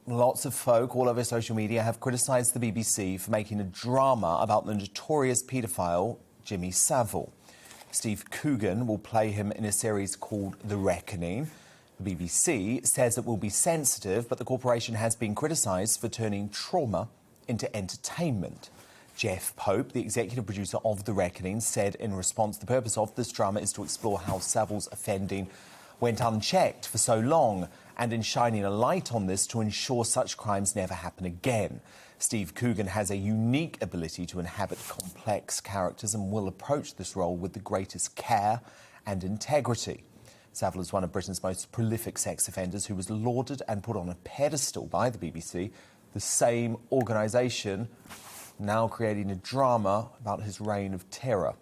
Lots of folk all over social media have criticised the BBC for making a drama about the notorious paedophile Jimmy Saville. Steve Coogan will play him in a series called The Reckoning. The BBC says it will be sensitive, but the corporation has been criticised for turning trauma into entertainment. Jeff Pope, the executive producer of The Reckoning, said in response the purpose of this drama is to explore how Saville's offending went unchecked for so long and in shining a light on this to ensure such crimes never happen again. Steve Coogan has a unique ability to inhabit complex characters and will approach this role with the greatest care and integrity. Saville is one of Britain's most prolific sex offenders who was lauded and put on a pedestal by the BBC, the same organisation now creating a drama about his reign of terror.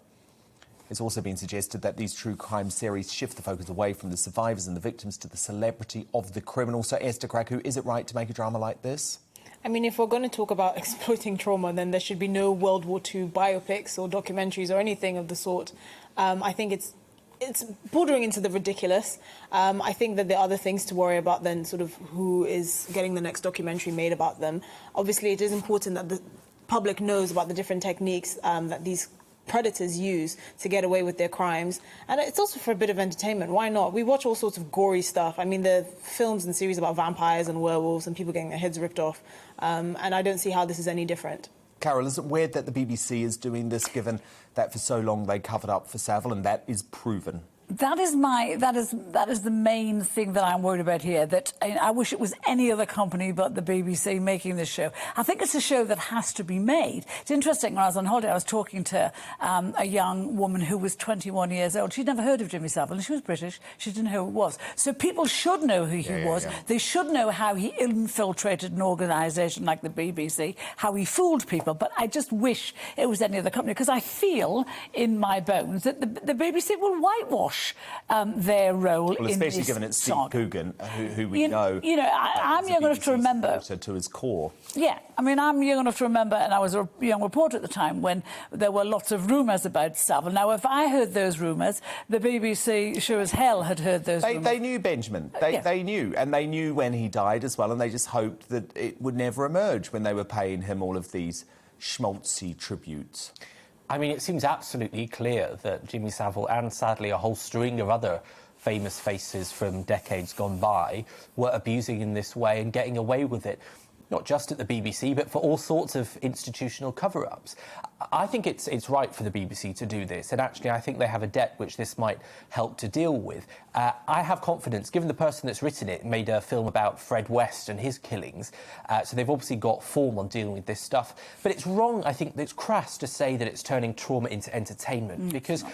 It's also been suggested that these true crime series shift the focus away from the survivors and the victims to the celebrity of the criminal. So, Esther Kraku, is it right to make a drama like this? I mean, if we're going to talk about exploiting trauma, then there should be no World War II biopics or documentaries or anything of the sort. I think it's bordering into the ridiculous. I think that there are other things to worry about than sort of who is getting the next documentary made about them. Obviously, it is important that the public knows about the different techniques that these predators use to get away with their crimes, and it's also for a bit of entertainment. Why not? We watch all sorts of gory stuff. I mean, there are films and series about vampires and werewolves and people getting their heads ripped off, and I don't see how this is any different. Carol, is it weird that the BBC is doing this, given that for so long they covered up for Saville, and that is proven? That is the main thing that I'm worried about here, that I wish it was any other company but the BBC making this show. I think it's a show that has to be made. It's interesting, when I was on holiday, I was talking to a young woman who was 21 years old. She'd never heard of Jimmy Saville, and she was British. She didn't know who it was. So people should know who he was. Yeah. They should know how he infiltrated an organisation like the BBC, how he fooled people. But I just wish it was any other company, because I feel in my bones that the BBC will whitewash their role in this. Especially given it's Steve Coogan, who we know. I'm young enough to remember. To his core. Yeah, I mean, I'm young enough to remember, and I was a young reporter at the time when there were lots of rumours about Saville. Now, if I heard those rumours, the BBC sure as hell had heard those rumours. They knew Benjamin. They knew, and they knew when he died as well, and they just hoped that it would never emerge when they were paying him all of these schmaltzy tributes. I mean, it seems absolutely clear that Jimmy Saville and, sadly, a whole string of other famous faces from decades gone by were abusing in this way and getting away with it, not just at the BBC, but for all sorts of institutional cover-ups. I think it's right for the BBC to do this, and actually I think they have a debt which this might help to deal with. I have confidence, given the person that's written it made a film about Fred West and his killings, so they've obviously got form on dealing with this stuff. But it's wrong, I think, it's crass to say that it's turning trauma into entertainment, because,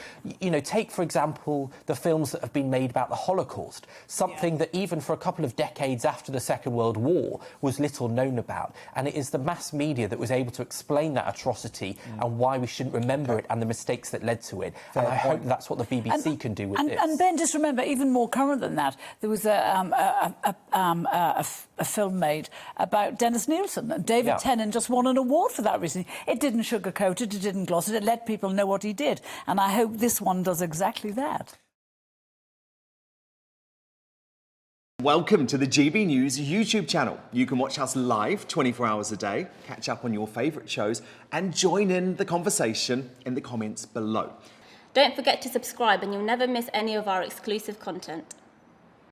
take, for example, the films that have been made about the Holocaust, something that even for a couple of decades after the Second World War was little known about. And it is the mass media that was able to explain that atrocity and why we shouldn't remember it and the mistakes that led to it. And I hope that's what the BBC can do with this. And Ben, just remember, even more current than that, there was a film made about Dennis Nielsen, and David Tennant just won an award for that recently. It didn't sugarcoat it, it didn't gloss it, it let people know what he did. And I hope this one does exactly that. Welcome to the GB News YouTube channel. You can watch us live 24 hours a day, catch up on your favourite shows, and join in the conversation in the comments below. Don't forget to subscribe and you'll never miss any of our exclusive content.